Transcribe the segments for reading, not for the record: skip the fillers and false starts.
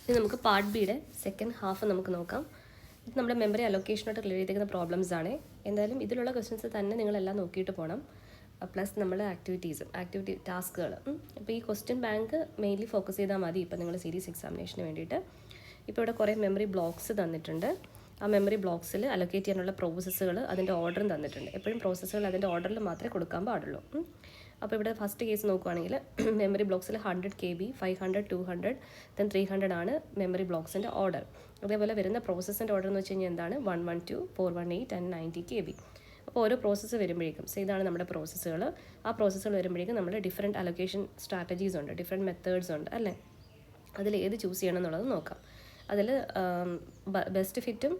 ഇനി നമുക്ക് പാർട്ട് ബിയുടെ സെക്കൻഡ് ഹാഫ് നമുക്ക് നോക്കാം. ഇത് നമ്മുടെ മെമ്മറി അലൊക്കേഷനായിട്ട് റിലേറ്റ് ചെയ്തിരിക്കുന്ന പ്രോബ്ലംസ് ആണ്. എന്തായാലും ഇതിലുള്ള ക്വസ്റ്റ്യൻസ് തന്നെ നിങ്ങളെല്ലാം നോക്കിയിട്ട് പോകണം. പ്ലസ് നമ്മുടെ ആക്ടിവിറ്റി ടാസ്കുകൾ. അപ്പോൾ ഈ ക്വസ്റ്റ്യൻ ബാങ്ക് മെയിൻലി ഫോക്കസ് ചെയ്താൽ മതി ഇപ്പോൾ നിങ്ങൾ സീരീസ് എക്സാമിനേഷന് വേണ്ടിയിട്ട്. ഇപ്പോൾ ഇവിടെ കുറേ മെമ്മറി ബ്ലോക്സ് തന്നിട്ടുണ്ട്. ആ മെമ്മറി ബ്ലോക്സിൽ അലൊക്കേറ്റ് ചെയ്യാനുള്ള പ്രോസസ്സുകൾ അതിൻ്റെ ഓർഡറും തന്നിട്ടുണ്ട്. എപ്പോഴും പ്രോസസ്സുകൾ അതിൻ്റെ ഓർഡറിൽ മാത്രമേ കൊടുക്കാൻ പാടുള്ളൂ. അപ്പോൾ ഇവിടെ ഫസ്റ്റ് കേസ് നോക്കുകയാണെങ്കിൽ മെമ്മറി ബ്ലോക്സിൽ 100 KB, 500, 200, ദെൻ 300 ആണ് മെമ്മറി ബ്ലോക്സിൻ്റെ ഓർഡർ. അതേപോലെ വരുന്ന പ്രോസസ്സിൻ്റെ ഓർഡർ എന്ന് വെച്ച് കഴിഞ്ഞാൽ എന്താണ് 112, 418 ആൻഡ് 90 KB. അപ്പോൾ ഓരോ പ്രോസസ്സ് വരുമ്പോഴേക്കും ഇതാണ് നമ്മുടെ പ്രോസസ്സുകൾ. ആ പ്രോസസ്സുകൾ വരുമ്പോഴേക്കും നമ്മൾ ഡിഫറെൻറ്റ് അലൊക്കേഷൻ സ്ട്രാറ്റജീസ് ഉണ്ട്, ഡിഫറെൻറ്റ് മെത്തേഡ്സ് ഉണ്ട് അല്ലേ. അതിൽ ഏത് ചൂസ് ചെയ്യണം എന്നുള്ളത് നോക്കാം. അതിൽ ബെസ്റ്റ് ഫിറ്റും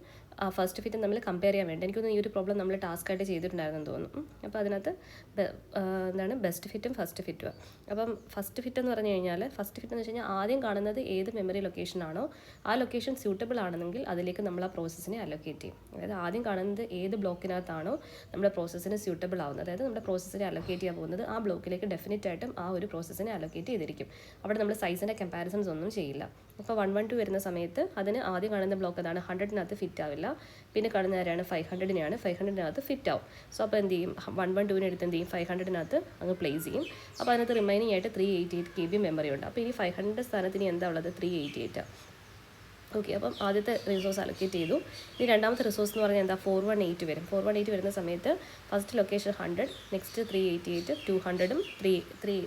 ഫസ്റ്റ് ഫിറ്റും തമ്മിൽ കമ്പയർ ചെയ്യാൻ വേണ്ടി എനിക്കൊന്ന് ഈ ഒരു പ്രോബ്ലം നമ്മൾ ടാസ്ക്കായിട്ട് ചെയ്തിട്ടുണ്ടായിരുന്നെന്ന് തോന്നുന്നു. അപ്പോൾ അതിനകത്ത് എന്താണ് ബെസ്റ്റ് ഫിറ്റും ഫസ്റ്റ് ഫിറ്റും. അപ്പം ഫസ്റ്റ് ഫിറ്റ് എന്ന് പറഞ്ഞു കഴിഞ്ഞാൽ ഫസ്റ്റ് ഫിറ്റ് എന്ന് വെച്ച് കഴിഞ്ഞാൽ ആദ്യം കാണുന്നത് ഏത് മെമ്മറി ലൊക്കേഷനാണോ ആ ലൊക്കേഷൻ സ്യൂട്ടബിൾ ആണെന്നെങ്കിൽ അതിലേക്ക് നമ്മൾ ആ പ്രോസസ്സിനെ അലൊക്കേറ്റ് ചെയ്യും. അതായത് ആദ്യം കാണുന്നത് ഏത് ബ്ലോക്കിനകത്താണോ നമ്മുടെ പ്രോസസ്സിന് സ്യൂട്ടബിൾ ആവുന്നത്, അതായത് നമ്മുടെ പ്രോസസ്സിനെ അലൊക്കേറ്റ് ചെയ്യാൻ പോകുന്നത് ആ ബ്ലോക്കിലേക്ക് ഡെഫിനറ്റ് ആയിട്ടും ആ ഒരു പ്രോസസ്സിനെ അലൊക്കേറ്റ് ചെയ്തിരിക്കും. അവിടെ നമ്മൾ സൈസിൻ്റെ കമ്പാരിസൺസ് ഒന്നും ചെയ്യില്ല. അപ്പോൾ 112 വരുന്ന സമയത്ത് അതിന് ആദ്യം കാണുന്ന ബ്ലോക്ക് അതാണ് 100-നകത്ത് ഫിറ്റ് ആവില്ല. പിന്നെ കാണുന്ന ആരാണ് 500-നെയാണ്, 500-നകത്ത് ഫിറ്റ് ആവും. സോ അപ്പോൾ എന്ത് ചെയ്യും 112-നെ എടുത്ത് എന്ത് ചെയ്യും 500-നകത്ത് അങ്ങ് പ്ലേസ് ചെയ്യും. അപ്പോൾ അതിനകത്ത് റിമൈനിങ് ആയിട്ട് 388 KB മെമ്മറി ഉണ്ട്. അപ്പോൾ ഇനി 500 സ്ഥാനത്തിന് എന്താ ഉള്ളത് 388. ഓക്കെ, അപ്പം ആദ്യത്തെ റിസോഴ്സ് അലൊക്കേറ്റ് ചെയ്തു. ഇനി രണ്ടാമത്തെ റിസോഴ്സ് എന്ന് പറഞ്ഞാൽ എന്താ 418 വരും. 418 വരുന്ന സമയത്ത് ഫസ്റ്റ് ലൊക്കേഷൻ 100, നെക്സ്റ്റ് 388, 200-ഉം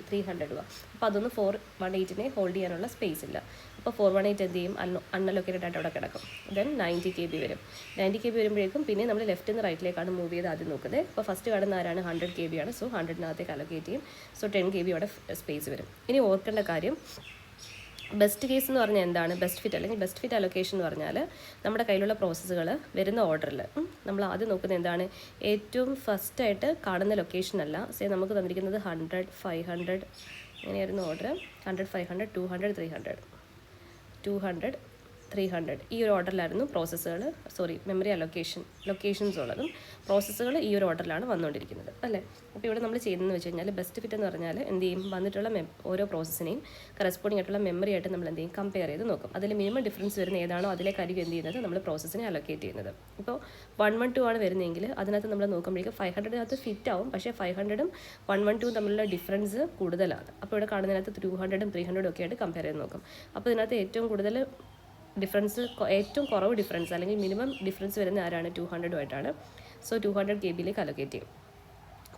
300-ഉം. അപ്പോൾ അതൊന്നും 418-നെ ഹോൾഡ് ചെയ്യാനുള്ള സ്പേസ് ഇല്ല. അപ്പോൾ 418 എന്ത് ചെയ്യും അൺഅലൊക്കേറ്റഡ് ആയിട്ട് അവിടെ കിടക്കും. ദെൻ 90 KB വരും. 90 KB വരുമ്പോഴേക്കും പിന്നെ നമ്മൾ ലെഫ്റ്റ് നിന്ന് റൈറ്റിലേക്കാണ് മൂവ് ചെയ്ത് ആദ്യം നോക്കുന്നത്. അപ്പോൾ ഫസ്റ്റ് കാണുന്ന ആരാണ് 100 KB ആണ്. സോ 100-നകത്തേക്ക് അലൊക്കേറ്റ് ചെയ്യും. സോ 10 KB അവിടെ സ്പേസ് വരും. ഇനി ഓർക്കേണ്ട കാര്യം ബെസ്റ്റ് കേസ് എന്ന് പറഞ്ഞാൽ എന്താണ് ബെസ്റ്റ് ഫിറ്റ് അല്ലെങ്കിൽ ബെസ്റ്റ് ഫിറ്റ് അലൊക്കേഷൻ എന്ന് പറഞ്ഞാൽ നമ്മുടെ കയ്യിലുള്ള പ്രോസസ്സുകൾ വരുന്ന ഓർഡറിൽ നമ്മൾ ആദ്യം നോക്കുന്നത് എന്താണ് ഏറ്റവും ഫസ്റ്റായിട്ട് കാണുന്ന ലൊക്കേഷൻ അല്ല. നമുക്ക് തന്നിരിക്കുന്നത് 100, 500 അങ്ങനെയായിരുന്നു ഓർഡർ. 100, 500, 200, 300, 200, 300 ഈ ഒരു ഓർഡറിലായിരുന്നു മെമ്മറി ലൊക്കേഷൻസ് ഉള്ളതും പ്രോസസ്സുകൾ ഈ ഒരു ഓർഡറിലാണ് വന്നുകൊണ്ടിരിക്കുന്നത് അല്ലേ. അപ്പോൾ ഇവിടെ നമ്മൾ ചെയ്യുന്നതെന്ന് വെച്ച് കഴിഞ്ഞാൽ ബെസ്റ്റ് ഫിറ്റ് എന്ന് പറഞ്ഞാൽ എന്ത് ചെയ്യും വന്നിട്ടുള്ള ഓരോ പ്രോസസ്സിനെയും കറസ്പോണ്ടിങ് ആയിട്ടുള്ള മെമ്മറി ആയിട്ട് നമ്മൾ എന്ത് ചെയ്യും കമ്പയർ ചെയ്ത് നോക്കും. അതിൽ മിനിമം ഡിഫറൻസ് വരുന്ന ഏതാണോ അതിലേക്കായിരിക്കും എന്ത് ചെയ്യുന്നത് നമ്മൾ പ്രോസസ്സിനെ അലൊക്കേറ്റ് ചെയ്യുന്നത്. ഇപ്പോൾ 112 ആണ് വരുന്നതെങ്കിൽ അതിനകത്ത് നമ്മൾ നോക്കുമ്പോഴേക്കും 500-നകത്ത് ഫിറ്റ് ആവും. പക്ഷേ 500-ഉം 112-ഉം തമ്മിലുള്ള ഡിഫറൻസ് കൂടുതലാണ്. അപ്പോൾ ഇവിടെ കാണുന്നതിനകത്ത് 200-ഉം 300-ഉം ഒക്കെ ആയിട്ട് കമ്പയർ ചെയ്ത് നോക്കും. അപ്പോൾ ഇതിനകത്ത് ഏറ്റവും കൂടുതൽ ഏറ്റവും കുറവ് ഡിഫറൻസ് അല്ലെങ്കിൽ മിനിമം ഡിഫറൻസ് വരുന്ന ആരാണ് 200-ഉമായിട്ടാണ്. സോ 200 KB-യിലേക്ക് അലൊക്കേറ്റ് ചെയ്യും.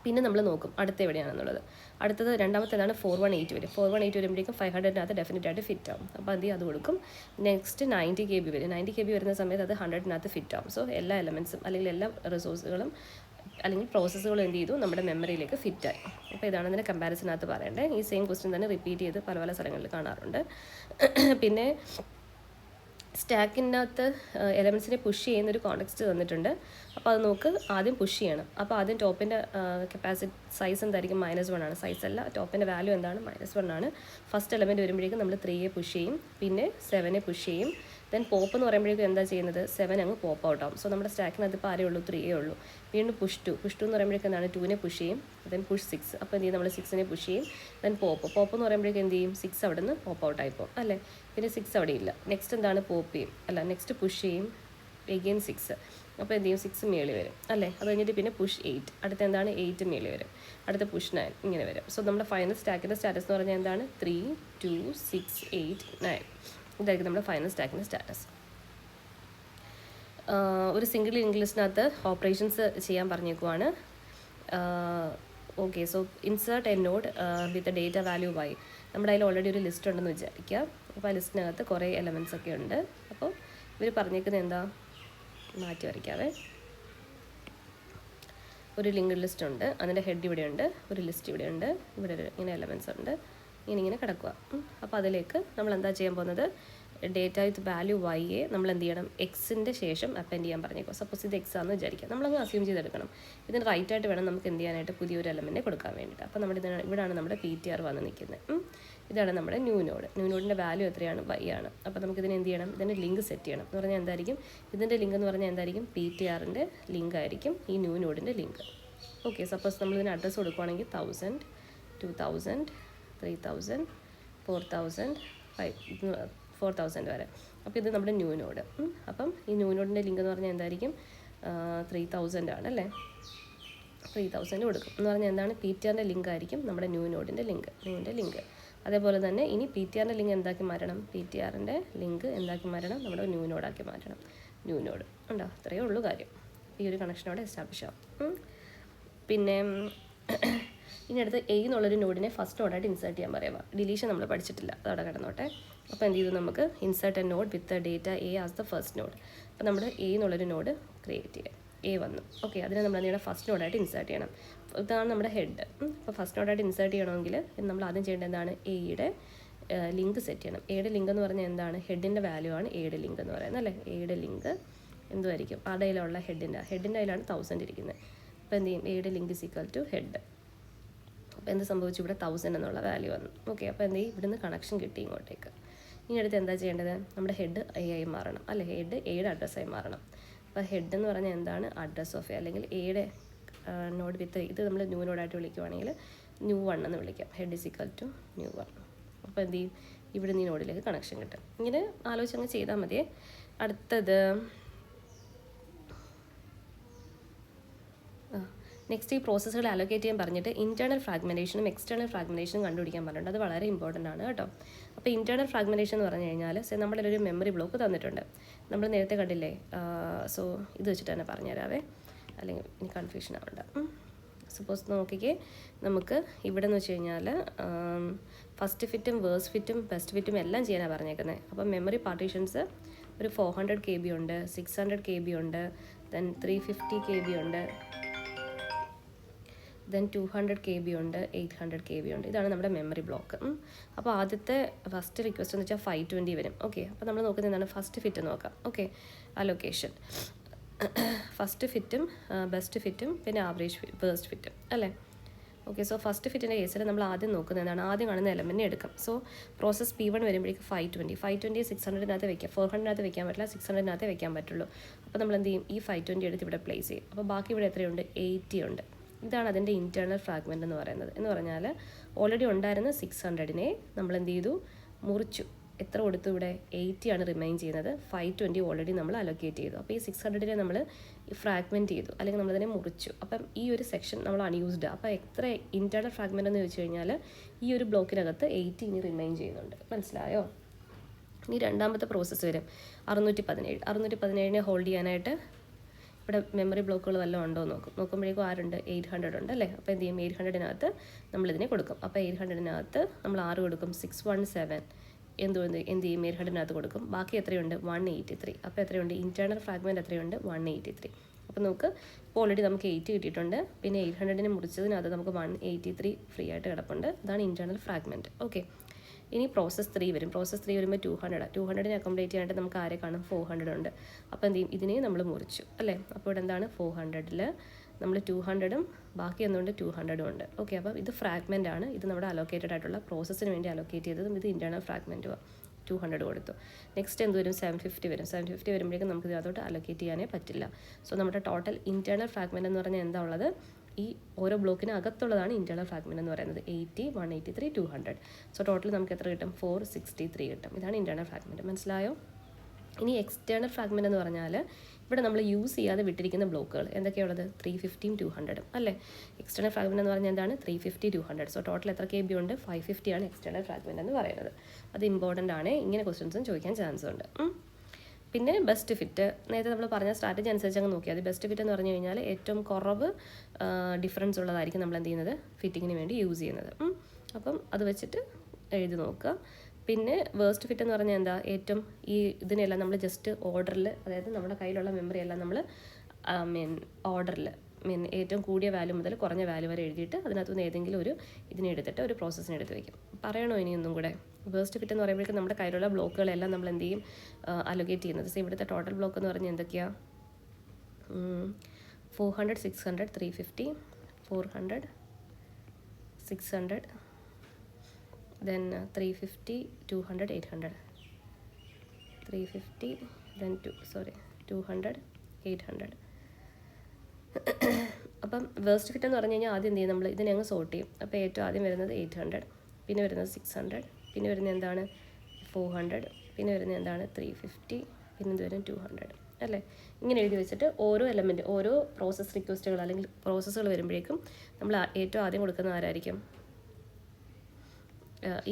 പിന്നെ നമ്മൾ നോക്കും അടുത്ത എവിടെയാണെന്നുള്ളത്. അടുത്തത് രണ്ടാമത്തേതാണ് 418 വരും. 418 വരുമ്പോഴേക്കും 500-നകത്ത് ഡെഫിനറ്റ് ആയിട്ട് ഫിറ്റ് ആവും. അപ്പോൾ അത് കൊടുക്കും. നെക്സ്റ്റ് 90 KB വരും. 90 KB വരുന്ന സമയത്ത് അത് 100-നകത്ത് ഫിറ്റ് ആവും. സോ എല്ലാ എലമെൻസും അല്ലെങ്കിൽ എല്ലാ റിസോഴ്സുകളും അല്ലെങ്കിൽ പ്രോസസ്സുകളും എന്ത് ചെയ്തു നമ്മുടെ മെമ്മറിയിലേക്ക് ഫിറ്റായി. അപ്പോൾ ഇതാണ് ഇതിൻ്റെ കമ്പാരിസനകത്ത് പറയേണ്ടത്. ഈ സെയിം ക്വസ്റ്റ്യൻ തന്നെ റിപ്പീറ്റ് ചെയ്ത് പല പല സ്ഥലങ്ങളിൽ കാണാറുണ്ട്. പിന്നെ സ്റ്റാക്കിനകത്ത് എലമെൻസിനെ പുഷ് ചെയ്യുന്നൊരു കോണ്ടെക്സ്റ്റ് തന്നിട്ടുണ്ട്. അപ്പോൾ അത് നോക്ക് ആദ്യം പുഷ് ചെയ്യണം. അപ്പോൾ ആദ്യം ടോപ്പിൻ്റെ കപ്പാസിറ്റി സൈസ് എന്തായിരിക്കും -1 ആണ്. സൈസ് അല്ല, ടോപ്പിൻ്റെ വാല്യൂ എന്താണ് -1 ആണ്. ഫസ്റ്റ് എലമെൻറ്റ് വരുമ്പോഴേക്കും നമ്മൾ 3-യെ പുഷ് ചെയ്യും, പിന്നെ 7-നെ പുഷ് ചെയ്യും. ദെൻ പോപ്പ് എന്ന് പറയുമ്പോഴേക്കും എന്താ ചെയ്യുന്നത് 7 അങ്ങ് പോപ്പ് ഔട്ട് ആവും. സോ നമ്മുടെ സ്റ്റാക്കിനകത്ത് ഇപ്പോൾ ആരേ ഉള്ളൂ 3-യേ ഉള്ളൂ. വീണ്ടും പുഷ് 2 എന്ന് പറയുമ്പോഴേക്കും എന്താണ് 2-നെ പുഷ് ചെയ്യും. Then push 6. അപ്പോൾ എന്ത് ചെയ്യും നമ്മൾ 6-നെ പുഷ് ചെയ്യും. ദെൻ പോപ്പ് എന്ന് പറയുമ്പോഴേക്കും എന്ത് ചെയ്യും 6 അവിടെ നിന്ന് പോപ്പ് ഔട്ട് ആയിപ്പോൾ അല്ലേ. പിന്നെ 6 അവിടെ ഇല്ല. നെക്സ്റ്റ് എന്താണ് പോപ്പ് ചെയ്യും നെക്സ്റ്റ് പുഷ് ചെയ്യും എഗെയിൻ 6. അപ്പോൾ എന്ത് ചെയ്യും 6 മേളിൽ വരും അല്ലേ. അത് കഴിഞ്ഞിട്ട് പിന്നെ പുഷ് 8. അടുത്ത എന്താണ് 8 മേളിൽ വരും. അടുത്ത പുഷ് 9 ഇങ്ങനെ വരും. സോ നമ്മുടെ ഫൈനൽ സ്റ്റാക്കിൻ്റെ സ്റ്റാറ്റസ് എന്ന് പറഞ്ഞാൽ എന്താണ് 3, 2, 6, 8, 9 ഇതായിരിക്കും നമ്മുടെ ഫൈനൽ സ്റ്റാക്കിൻ്റെ സ്റ്റാറ്റസ്. ഒരു സിംഗിൾ ലിങ്ക് ലിസ്റ്റിനകത്ത് ഓപ്പറേഷൻസ് ചെയ്യാൻ പറഞ്ഞേക്കുവാണ്. Okay, so insert a node with data value y. നമ്മുടെ അതിൽ ഓൾറെഡി ഒരു ലിസ്റ്റ് ഉണ്ടെന്ന് വിചാരിക്കുക. അപ്പോൾ ആ ലിസ്റ്റിനകത്ത് കുറേ എലമെൻറ്റ്സ് ഒക്കെ ഉണ്ട്. അപ്പോൾ ഇവർ പറഞ്ഞേക്കുന്നത് എന്താ മാറ്റി വരയ്ക്കാവേ. ഒരു ലിങ്ക് ലിസ്റ്റ് ഉണ്ട്, അതിൻ്റെ ഹെഡ് ഇവിടെയുണ്ട്, ഒരു ലിസ്റ്റ് ഇവിടെയുണ്ട്, ഇവിടെ ഇങ്ങനെ എലമെൻറ്റ്സ് ഉണ്ട്, ഇങ്ങനെ കിടക്കുക. അപ്പോൾ അതിലേക്ക് നമ്മൾ എന്താ ചെയ്യാൻ പോകുന്നത് ഡേറ്റ വിത്ത് വാല്യൂ y-യെ നമ്മൾ എന്ത് ചെയ്യണം എക്സിൻ്റെ ശേഷം അപ്പൻഡ് ചെയ്യാൻ പറഞ്ഞേക്കും. സപ്പോസ് ഇത് എക്സ് ആണെന്ന് വിചാരിക്കാം, നമ്മളങ്ങ് അസ്യൂം ചെയ്തെടുക്കണം. ഇതിന് റൈറ്റ് ആയിട്ട് വേണം നമുക്ക് എന്ത് ചെയ്യാനായിട്ട് പുതിയൊരു എലമെൻറ്റിനെ കൊടുക്കാൻ വേണ്ടിയിട്ട്. അപ്പോൾ നമ്മുടെ ഇവിടെയാണ് നമ്മുടെ PTR വന്ന് നിൽക്കുന്നത്. ഇതാണ് നമ്മുടെ ന്യൂ നോഡിൻ്റെ വാല്യൂ എത്രയാണ് y ആണ്. അപ്പോൾ നമുക്കിതിന് എന്ത് ചെയ്യണം ഇതിൻ്റെ ലിങ്ക് സെറ്റ് ചെയ്യണം എന്ന് പറഞ്ഞാൽ എന്തായിരിക്കും ഇതിൻ്റെ ലിങ്ക് എന്ന് പറഞ്ഞാൽ എന്തായിരിക്കും PTR-ൻ്റെ ലിങ്ക് ആയിരിക്കും ഈ ന്യൂ നോഡിൻ്റെ ലിങ്ക്. ഓക്കെ, സപ്പോസ് നമ്മളിതിന് അഡ്രസ്സ് കൊടുക്കുകയാണെങ്കിൽ 1000, 2000, 3000, 4000, 5 4000 വരെ. അപ്പോൾ ഇത് നമ്മുടെ ന്യൂ നോഡ്. അപ്പം ഈ ന്യൂ നോഡിൻ്റെ ലിങ്ക് എന്ന് പറഞ്ഞാൽ എന്തായിരിക്കും? 3000 ആണ് അല്ലേ? 3000 കൊടുക്കും എന്ന് പറഞ്ഞാൽ എന്താണ്? PTRൻ്റെ ലിങ്ക് ആയിരിക്കും നമ്മുടെ ന്യൂ നോഡിൻ്റെ ലിങ്ക്. അതേപോലെ തന്നെ ഇനി PTRൻ്റെ ലിങ്ക് എന്താക്കി മാറ്റണം? PTRൻ്റെ ലിങ്ക് എന്താക്കി മാറ്റണം? നമ്മുടെ ന്യൂ നോഡാക്കി മാറ്റണം. ന്യൂ നോഡ് ഉണ്ടോ? അത്രയേ ഉള്ളൂ കാര്യം. ഈ ഒരു കണക്ഷനോടെ എസ്റ്റാബ്ലിഷ് ആവും. പിന്നെ ഇനി അടുത്ത് A എന്നുള്ളൊരു നോഡിനെ ഫസ്റ്റ് നോഡായിട്ട് ഇൻസേർട്ട് ചെയ്യാൻ പറയുക. ഡിലീഷൻ നമ്മൾ പഠിച്ചിട്ടില്ല, അതവിടെ കിടന്നോട്ടെ. അപ്പോൾ എന്ത് ചെയ്തു? നമുക്ക് insert a node with the data A as the first node. അപ്പോൾ നമ്മൾ A എന്നുള്ളൊരു നോഡ് ക്രിയേറ്റ് ചെയ്യാം. A വന്നു. ഓക്കെ, അതിനെ നമ്മൾ അതിൻ്റെ ഫസ്റ്റ് നോഡായിട്ട് ഇൻസേർട്ട് ചെയ്യണം. ഇതാണ് നമ്മുടെ ഹെഡ്. അപ്പോൾ ഫസ്റ്റ് നോഡായിട്ട് ഇൻസേർട്ട് ചെയ്യണമെങ്കിൽ നമ്മൾ ആദ്യം ചെയ്യേണ്ടത് എന്താണ്? എയുടെ ലിങ്ക് സെറ്റ് ചെയ്യണം. എയുടെ ലിങ്ക് എന്ന് പറഞ്ഞാൽ എന്താണ്? ഹെഡിൻ്റെ വാല്യൂ ആണ് എയുടെ ലിങ്ക് എന്ന് പറയുന്നത് അല്ലേ? എയുടെ ലിങ്ക് എന്തുമായിരിക്കും? ആ കയ്യിലുള്ള ഹെഡിൻ്റെ കയ്യിലാണ് 1000 ഇരിക്കുന്നത്. അപ്പോൾ എന്ത് ചെയ്യും? എയുടെ link is equal to head. അപ്പോൾ എന്ത് സംഭവിച്ചു? ഇവിടെ 1000 എന്നുള്ള വാല്യൂ വന്നു. ഓക്കെ, അപ്പോൾ എന്ത് ചെയ്യും? ഇവിടുന്ന് കണക്ഷൻ കിട്ടി ഇങ്ങോട്ടേക്ക്. ഇനി അടുത്ത് എന്താ ചെയ്യേണ്ടത്? നമ്മുടെ ഹെഡ് A ആയി മാറണം അല്ലേ? ഹെഡ് എയുടെ അഡ്രസ്സായി മാറണം. അപ്പോൾ ഹെഡ് എന്ന് പറഞ്ഞാൽ എന്താണ്? അഡ്രസ് ഓഫ് എ, അല്ലെങ്കിൽ എയുടെ നോഡ് വിത്ത് ഇത് നമ്മൾ ന്യൂ നോഡായിട്ട് വിളിക്കുവാണെങ്കിൽ ന്യൂ 1 എന്ന് വിളിക്കാം. Head is equal to new 1. അപ്പോൾ എന്ത് ചെയ്യും? ഇവിടെ നിന്ന് ഈ നോഡിലേക്ക് കണക്ഷൻ കിട്ടും. ഇങ്ങനെ ആലോചിച്ച് അങ്ങ് ചെയ്താൽ മതിയേ. അടുത്തത് നെക്സ്റ്റ് ഈ പ്രോസസ്സുകൾ അലോക്കേറ്റ് ചെയ്യാൻ പറഞ്ഞിട്ട് ഇൻറ്റേർണൽ ഫ്രാഗ്മെൻറ്റേഷനും എക്സ്റ്റേണൽ ഫ്രാഗ്മെൻറ്റേഷനും കണ്ടുപിടിക്കാൻ പറഞ്ഞിട്ടുണ്ട്. അത് വളരെ ഇമ്പോർട്ടൻ്റ് ആണ് കേട്ടോ. അപ്പോൾ ഇൻറ്റേർണൽ ഫ്രാഗ്മെൻറ്റേഷൻ എന്ന് പറഞ്ഞു കഴിഞ്ഞാൽ നമ്മളൊരു മെമ്മറി ബ്ലോക്ക് തന്നിട്ടുണ്ട്. നമ്മൾ നേരത്തെ കണ്ടില്ലേ? സോ ഇത് വെച്ചിട്ട് തന്നെ പറഞ്ഞുതരാവേ, അല്ലെങ്കിൽ ഇനി കൺഫ്യൂഷൻ ആവണ്ട. സപ്പോസ് നോക്കിക്കേ, നമുക്ക് ഇവിടെ എന്ന് വെച്ച് കഴിഞ്ഞാൽ ഫസ്റ്റ് ഫിറ്റും വേഴ്സ്റ്റ് ഫിറ്റും ബെസ്റ്റ് ഫിറ്റും എല്ലാം ചെയ്യാനാണ് പറഞ്ഞേക്കുന്നത്. അപ്പം മെമ്മറി പാർട്ടീഷൻസ് ഒരു 400 KB ഉണ്ട്, 600 KB ഉണ്ട്, ദെൻ 350 KB ഉണ്ട്, ദെൻ 200 KB ഉണ്ട്, 800 KB ഉണ്ട്. ഇതാണ് നമ്മുടെ മെമ്മറി ബ്ലോക്ക്. അപ്പോൾ ആദ്യത്തെ ഫസ്റ്റ് റിക്വസ്റ്റ് എന്ന് വെച്ചാൽ 520 വരും. ഓക്കെ, അപ്പോൾ നമ്മൾ നോക്കുന്നത് എന്താണ്? ഫസ്റ്റ് ഫിറ്റ് നോക്കാം. ഓക്കെ, അലൊക്കേഷൻ ഫസ്റ്റ് ഫിറ്റും ബെസ്റ്റ് ഫിറ്റും പിന്നെ ആവറേജ് വേഴ്സ്റ്റ് ഫിറ്റും അല്ലേ? ഓക്കെ, സോ ഫസ്റ്റ് ഫിറ്റിൻ്റെ കേസിൽ നമ്മൾ ആദ്യം നോക്കുന്നത് എന്താണ്? ആദ്യം കാണുന്ന എലമെൻറ്റിനെ എടുക്കാം. സോ പ്രോസസ് P1 വരുമ്പോഴേക്ക് 520 600-നകത്ത് വെക്കാം. 400-നകത്ത് വെക്കാൻ പറ്റില്ല, 600-നകത്ത് വെക്കാൻ പറ്റുള്ളൂ. അപ്പോൾ നമ്മൾ എന്ത് ചെയ്യും? ഈ 520 എടുത്ത് ഇവിടെ പ്ലേസ് ചെയ്യും. അപ്പോൾ ബാക്കി ഇവിടെ എത്രയുണ്ട്? 80 ഉണ്ട്. ഇതാണ് അതിൻ്റെ ഇൻറ്റേർണൽ ഫ്രാഗ്മെൻറ്റ് എന്ന് പറയുന്നത്. എന്ന് പറഞ്ഞാൽ ഓൾറെഡി ഉണ്ടായിരുന്ന 600-നെ നമ്മൾ എന്ത് ചെയ്തു? മുറിച്ചു. എത്ര കൊടുത്തു? ഇവിടെ 80 ആണ് റിമൈൻ ചെയ്യുന്നത്. 520 ഓൾറെഡി നമ്മൾ അലൊക്കേറ്റ് ചെയ്തു. അപ്പോൾ ഈ 600-നെ നമ്മൾ ഫ്രാഗ്മെൻറ്റ് ചെയ്തു, അല്ലെങ്കിൽ നമ്മളതിനെ മുറിച്ചു. അപ്പം ഈ ഒരു സെക്ഷൻ നമ്മൾ അൺയൂസ്ഡ്. അപ്പോൾ എത്ര ഇൻറ്റേർണൽ ഫ്രാഗ്മെൻറ്റ് എന്ന് ചോദിച്ചു കഴിഞ്ഞാൽ ഈ ഒരു ബ്ലോക്കിനകത്ത് 80 ഇനി റിമൈൻ ചെയ്യുന്നുണ്ട്. മനസ്സിലായോ? ഇനി രണ്ടാമത്തെ പ്രോസസ്സ് വരും 617. 617-നെ ഹോൾഡ് ചെയ്യാനായിട്ട് ഇവിടെ മെമ്മറി ബ്ലോക്കുകൾ വല്ലതും ഉണ്ടോ എന്ന് നോക്കുമ്പോഴേക്കും ആരുണ്ട്? 800 ഉണ്ട് അല്ലേ? അപ്പോൾ എന്ത് ചെയ്യും? 800-നകത്ത് നമ്മളിതിനെ കൊടുക്കും. അപ്പോൾ 800-നകത്ത് നമ്മൾ 6 കൊടുക്കും. 617 എന്ത് ചെയ്യും? 800-നകത്ത് കൊടുക്കും. ബാക്കി എത്രയുണ്ട്? 183. അപ്പോൾ എത്രയുണ്ട്? ഇൻറ്റേർണൽ ഫ്രാഗ്മെൻറ്റ് എത്രയുണ്ട്? 183. അപ്പോൾ നമുക്ക് ഇപ്പോൾ ഓൾറെഡി നമുക്ക് 80 കിട്ടിയിട്ടുണ്ട്. പിന്നെ 800-നെ മുറിച്ചതിനകത്ത് നമുക്ക് 183 ഫ്രീ ആയിട്ട് കിടപ്പുണ്ട്. അതാണ് ഇൻറ്റേർണൽ ഫ്രാഗ്മെൻറ്റ്. ഓക്കെ, ഇനി പ്രോസസ് 3 വരും. പ്രോസസ് 3 വരുമ്പോൾ 200-നെ അക്കോമഡേറ്റ് ചെയ്യാനായിട്ട് നമുക്ക് ആരെ കാണും? 400 ഉണ്ട്. അപ്പോൾ എന്ത് ചെയ്യും? ഇതിനെ നമ്മൾ മുറിച്ചു അല്ലേ? അപ്പോൾ ഇവിടെ എന്താണ്? 400-ൽ നമ്മൾ 200-ഉം ബാക്കി എന്തുകൊണ്ട്? 200-ഉം ഉണ്ട്. ഓക്കെ, അപ്പോൾ ഇത് ഫ്രാഗ്മെൻ്റ് ആണ്. ഇത് നമ്മുടെ അലോക്കേറ്റഡ് ആയിട്ടുള്ള പ്രോസസ്സിന് വേണ്ടി അലോക്കേറ്റ് ചെയ്തതും ഇത് ഇൻറ്റേർണൽ ഫ്രാഗ്മെൻറ്റുമാണ്. 200 കൊടുത്തു. നെക്സ്റ്റ് എന്ത് വരും? 750 വരും. 750 വരുമ്പോഴേക്കും നമുക്ക് ഇതിനകത്തോട്ട് അലോക്കേറ്റ് ചെയ്യാനേ പറ്റില്ല. സോ നമ്മുടെ ടോട്ടൽ ഇൻറ്റേർണൽ ഫ്രാഗ്മെൻറ്റ് എന്ന് പറഞ്ഞാൽ എന്താ ഉള്ളത്? ഈ ഓരോ ബ്ലോക്കിന് അകത്തുള്ളതാണ് ഇൻറ്റേർണൽ ഫ്രാഗ്മെൻറ്റ് എന്ന് പറയുന്നത്. 80, 183, 200. സോ ടോട്ടൽ നമുക്ക് എത്ര കിട്ടും? 463 കിട്ടും. ഇതാണ് ഇൻറ്റേർണൽ ഫ്രാഗ്മെൻറ്റ്. മനസ്സിലായോ? ഇനി എക്സ്റ്റേർണൽ ഫ്രാഗ്മെൻറ്റ് എന്ന് പറഞ്ഞാൽ ഇവിടെ നമ്മൾ യൂസ് ചെയ്യാതെ വിട്ടിരിക്കുന്ന ബ്ലോക്കുകൾ എന്തൊക്കെയുള്ളത്? 350-ഉം 200-ഉം അല്ലേ? എക്സ്റ്റേർണൽ ഫ്രാഗ്മെൻറ്റ് എന്ന് പറഞ്ഞാൽ എന്താണ്? 350, 200. സോ ടോട്ടൽ എത്ര KB ഉണ്ട്? 550 ആണ് എക്സ്റ്റേർണൽ ഫ്രാഗ്മെൻറ്റ് എന്ന് പറയുന്നത്. അത് ഇമ്പോർട്ടൻ്റ് ആണ്. ഇങ്ങനെ ക്വസ്റ്റ്യൻസും ചോദിക്കാൻ ചാൻസ് ഉണ്ട്. പിന്നെ ബെസ്റ്റ് ഫിറ്റ്, നേരത്തെ നമ്മൾ പറഞ്ഞ സ്ട്രാറ്റജി അനുസരിച്ച് അങ്ങ് നോക്കിയാൽ മതി. ബെസ്റ്റ് ഫിറ്റ് എന്ന് പറഞ്ഞു കഴിഞ്ഞാൽ ഏറ്റവും കുറവ് ഡിഫറൻസ് ഉള്ളതായിരിക്കും നമ്മൾ എന്ത് ചെയ്യുന്നത്? ഫിറ്റിങ്ങിന് വേണ്ടി യൂസ് ചെയ്യുന്നത്. അപ്പം അത് വെച്ചിട്ട് എഴുതി നോക്കുക. പിന്നെ വേഴ്സ്റ്റ് ഫിറ്റ് എന്ന് പറഞ്ഞാൽ എന്താ? ഏറ്റവും ഇതിനെല്ലാം നമ്മൾ ജസ്റ്റ് ഓർഡറിൽ, അതായത് നമ്മുടെ കയ്യിലുള്ള മെമ്മറി എല്ലാം നമ്മൾ ഓർഡറിൽ ഏറ്റവും കൂടിയ വാല്യൂ മുതൽ കുറഞ്ഞ വാല്യൂ വരെ എഴുതിയിട്ട് അതിനകത്തുനിന്ന് ഏതെങ്കിലും ഒരു ഇതിനെ എടുത്തിട്ട് ഒരു പ്രോസസ്സിന് എടുത്ത് വയ്ക്കും. പറയണോ ഇനി ഒന്നും കൂടെ? വേഴ്സ്റ്റ് ഫിറ്റ് എന്ന് പറയുമ്പോഴേക്കും നമ്മുടെ കയ്യിലുള്ള ബ്ലോക്കുകളെല്ലാം നമ്മൾ എന്ത് ചെയ്യും? അലൊക്കേറ്റ് ചെയ്യുന്നത്. സോ ഇവിടുത്തെ ടോട്ടൽ ബ്ലോക്ക് എന്ന് പറഞ്ഞാൽ എന്തൊക്കെയാണ്? 400, 600, 350, 400, 600, then 350, 200, 800, 350, then 200, 800. അപ്പം വേഴ്സ്റ്റ് ഫിറ്റ് എന്ന് പറഞ്ഞു കഴിഞ്ഞാൽ ആദ്യം എന്ത് ചെയ്യും? നമ്മൾ ഇതിനെ അങ്ങ് സോർട്ട് ചെയ്യും. അപ്പോൾ ഏറ്റവും ആദ്യം വരുന്നത് 800, പിന്നെ വരുന്നത് 600, പിന്നെ വരുന്നത് എന്താണ്? 400, പിന്നെ വരുന്നത് എന്താണ് 350, പിന്നെ ഇത് വരും 200 അല്ലേ. ഇങ്ങനെ എഴുതി വെച്ചിട്ട് ഓരോ എലമെൻറ്റ്, ഓരോ പ്രോസസ്സ് റിക്വസ്റ്റുകൾ അല്ലെങ്കിൽ പ്രോസസ്സുകൾ വരുമ്പോഴേക്കും നമ്മൾ ഏറ്റവും ആദ്യം കൊടുക്കുന്ന ആരായിരിക്കും?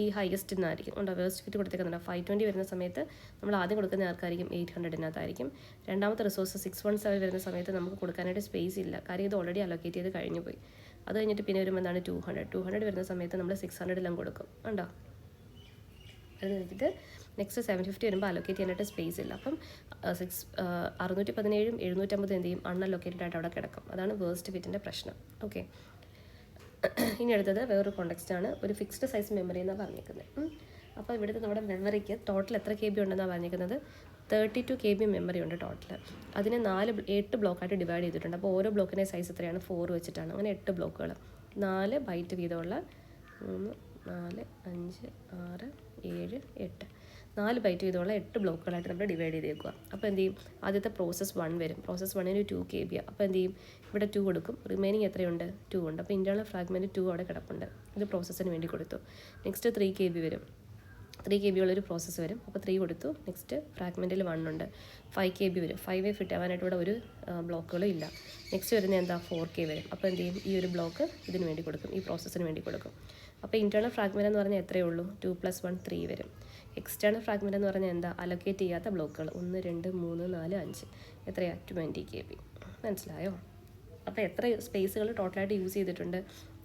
ഈ ഹയസ്റ്റ് നിന്നായിരിക്കും. ഉണ്ടോ വേസ്റ്റ് ഫിറ്റ് കൊടുത്തേക്കുന്നുണ്ടോ? 520 വരുന്ന സമയത്ത് നമ്മൾ ആദ്യം കൊടുക്കുന്ന ആർക്കായിരിക്കും? 800-നകത്തായിരിക്കും. രണ്ടാമത്തെ റിസോഴ്സ് 617 വരുന്ന സമയത്ത് നമുക്ക് കൊടുക്കാനായിട്ട് സ്പേസ് ഇല്ല, കാര്യം ഇത് ഓൾറെഡി അലോക്കേറ്റ് ചെയ്ത് കഴിഞ്ഞു പോയി. അത് കഴിഞ്ഞിട്ട് പിന്നെ വരുമ്പോൾ എന്താണ് 200 വരുന്ന സമയത്ത് നമ്മൾ 600 കൊടുക്കും. ഉണ്ടോ? അത് കഴിഞ്ഞിട്ട് നെക്സ്റ്റ് 750 വരുമ്പോൾ അലോക്കേറ്റ് ചെയ്യാനായിട്ട് സ്പേസ് ഇല്ല. അപ്പം 617 750 എന്ത് ചെയ്യും? അൺഅലോക്കേറ്റഡ് ആയിട്ട് അവിടെ കിടക്കും. അതാണ് വേസ്റ്റ് ഫിറ്റിൻ്റെ പ്രശ്നം. ഓക്കെ, ഇനി അടുത്തത് വേറൊരു കോണ്ടെക്സ്റ്റാണ്. ഒരു ഫിക്സ്ഡ് സൈസ് മെമ്മറി എന്നാണ് പറഞ്ഞിരിക്കുന്നത്. അപ്പോൾ ഇവിടുത്തെ നമ്മുടെ മെമ്മറിക്ക് ടോട്ടൽ എത്ര KB ഉണ്ടെന്നാണ് പറഞ്ഞിരിക്കുന്നത്? 32 KB മെമ്മറി ഉണ്ട് ടോട്ടൽ. അതിനെ 8 ബ്ലോക്കായിട്ട് ഡിവൈഡ് ചെയ്തിട്ടുണ്ട്. അപ്പോൾ ഓരോ ബ്ലോക്കിൻ്റെ സൈസ് എത്രയാണ്? 4 വെച്ചിട്ടാണ്. അങ്ങനെ 8 ബ്ലോക്കുകൾ, 4 ബൈറ്റ് വീതമുള്ള 3, 4, 5, 6, 7, 8 4 ബൈറ്റ് വീതമുള്ള 8 ബ്ലോക്കുകളായിട്ട് നമ്മൾ ഡിവൈഡ് ചെയ്തേക്കുക. അപ്പോൾ എന്ത് ചെയ്യും? ആദ്യത്തെ പ്രോസസ്സ് 1 വരും. പ്രോസസ്സ് 1-ന് 2 KB. അപ്പോൾ എന്ത് ചെയ്യും? ഇവിടെ 2 കൊടുക്കും. റിമൈനിങ് എത്രയുണ്ട്? 2 ഉണ്ട്. അപ്പോൾ ഇൻറ്റേർണൽ ഫ്രാഗ്മെൻറ്റ് 2 അവിടെ കിടപ്പുണ്ട്. ഇത് പ്രോസസ്സിന് വേണ്ടി കൊടുത്തു. നെക്സ്റ്റ് 3 KB വരും. 3 KB ഉള്ളൊരു പ്രോസസ്സ് വരും. അപ്പോൾ 3 കൊടുത്തു. നെക്സ്റ്റ് ഫ്രാഗ്മെൻറ്റിൽ 1 ഉണ്ട്. 5 KB വരും. 5 ഫിറ്റ് ആവാനായിട്ട് ഇവിടെ ഒരു ബ്ലോക്കുകളും ഇല്ല. നെക്സ്റ്റ് വരുന്നത് എന്താ? 4K വരും. അപ്പോൾ എന്ത് ചെയ്യും? ഈ ഒരു ബ്ലോക്ക് ഇതിന് വേണ്ടി കൊടുക്കും, ഈ പ്രോസസ്സിന് വേണ്ടി കൊടുക്കും. അപ്പോൾ ഇൻറ്റേർണൽ ഫ്രാഗ്മെൻറ്റ് എന്ന് പറഞ്ഞാൽ എത്രയേ ഉള്ളൂ? 2 + 1 3 വരും. എക്സ്റ്റേണൽ ഫ്രാഗ്മെൻറ്റ് എന്ന് പറഞ്ഞാൽ എന്താ? അലൊക്കേറ്റ് ചെയ്യാത്ത ബ്ലോക്കുകൾ 1 2 3 4 5 എത്രയാണ്? 20 KB. മനസ്സിലായോ? അപ്പോൾ എത്ര സ്പേസുകൾ ടോട്ടലായിട്ട് യൂസ് ചെയ്തിട്ടുണ്ട്?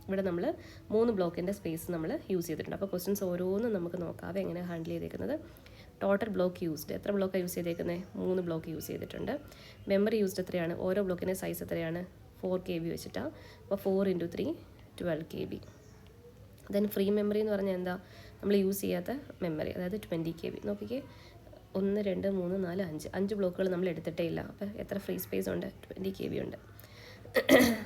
ഇവിടെ നമ്മൾ 3 ബ്ലോക്കിൻ്റെ സ്പേസ് നമ്മൾ യൂസ് ചെയ്തിട്ടുണ്ട്. അപ്പോൾ ക്വസ്റ്റ്യൻസ് ഓരോന്നും നമുക്ക് നോക്കാതെ എങ്ങനെ ഹാൻഡിൽ ചെയ്തേക്കുന്നത്. ടോട്ടൽ ബ്ലോക്ക് യൂസ്ഡ്, എത്ര ബ്ലോക്കാണ് യൂസ് ചെയ്തേക്കുന്നത്? 3 ബ്ലോക്ക് യൂസ് ചെയ്തിട്ടുണ്ട്. മെമ്മറി യൂസ്ഡ് എത്രയാണ്? ഓരോ ബ്ലോക്കിൻ്റെ സൈസ് എത്രയാണ്? 4 KB വെച്ചിട്ടാണ്. അപ്പോൾ 4 × 3 12 KB. ദെൻ ഫ്രീ മെമ്മറി എന്ന് പറഞ്ഞാൽ എന്താ? നമ്മൾ യൂസ് ചെയ്യാത്ത മെമ്മറി, അതായത് 20 KB. നോക്കിക്കേ, 1 2 3 4 5 ബ്ലോക്കുകൾ നമ്മൾ എടുത്തിട്ടേ ഇല്ല. അപ്പോൾ എത്ര ഫ്രീ സ്പേസ് ഉണ്ട്? 20 KB ഉണ്ട്.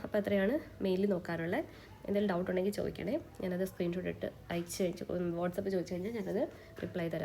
അപ്പോൾ എത്രയാണ് മെയിലിൽ നോക്കാനുള്ളത്? എന്തെങ്കിലും ഡൗട്ട് ഉണ്ടെങ്കിൽ ചോദിക്കണേ. ഞാനത് സ്ക്രീൻഷോട്ട് ഇട്ട് അയച്ച് വാട്സപ്പ് ചോദിച്ചു കഴിഞ്ഞാൽ ഞാനത് റിപ്ലൈ തരാം.